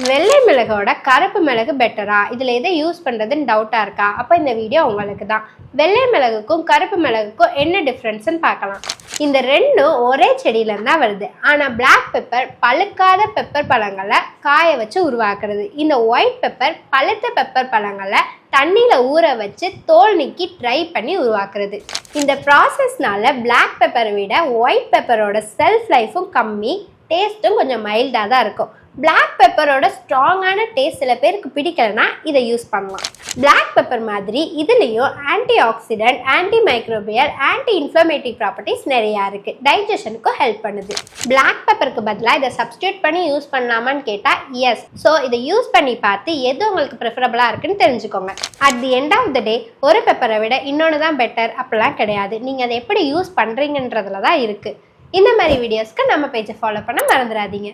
வெள்ளை மிளகோட கருப்பு மிளகு பெட்டரா? இதில் எதை யூஸ் பண்ணுறதுன்னு டவுட்டாக இருக்கா? அப்போ இந்த வீடியோ உங்களுக்கு தான். வெள்ளை மிளகுக்கும் கருப்பு மிளகுக்கும் என்ன டிஃப்ரென்ஸ்ன்னு பார்க்கலாம். இந்த ரெண்டும் ஒரே செடியிலேருந்து தான் வருது. ஆனால் பிளாக் பெப்பர் பழுக்காத பெப்பர் பழங்களை காய வச்சு உருவாக்குறது. இந்த ஒயிட் பெப்பர் பழுத்த பெப்பர் பழங்களை தண்ணியில் ஊற வச்சு தோல் நீக்கி ட்ரை பண்ணி உருவாக்குறது. இந்த ப்ராசஸ்னால பிளாக் பெப்பரை விட ஒயிட் பெப்பரோட செல்ஃப் லைஃபும் கம்மி, டேஸ்ட்டும் கொஞ்சம் மைல்டாக தான் இருக்கும். பிளாக் பெப்பரோட ஸ்ட்ராங்கான டேஸ்ட் சில பேருக்கு பிடிக்கலனா இதை யூஸ் பண்ணலாம். பிளாக் பெப்பர் மாதிரி இதுலேயும் anti accident, anti microbial, anti inflammatory properties நிறையா இருக்குது. டைஜஷனுக்கும் ஹெல்ப் பண்ணுது. பிளாக் பெப்பருக்கு பதிலாக இதை சப்ஸ்டியூட் பண்ணி யூஸ் பண்ணலாமான்னு கேட்டால் எஸ். ஸோ இதை யூஸ் பண்ணி பார்த்து எது உங்களுக்கு ப்ரிஃபரபுளாக இருக்குன்னு தெரிஞ்சுக்கோங்க. At the end of the day ஒரு பெப்பரை விட இன்னொன்று தான் பெட்டர் அப்படிலாம் கிடையாது. நீங்கள் அதை எப்படி யூஸ் பண்ணுறீங்கன்றதுல தான் இருக்குது. இந்த மாதிரி வீடியோஸ்க்கு நம்ம பேஜை ஃபாலோ பண்ண மறந்துடாதீங்க.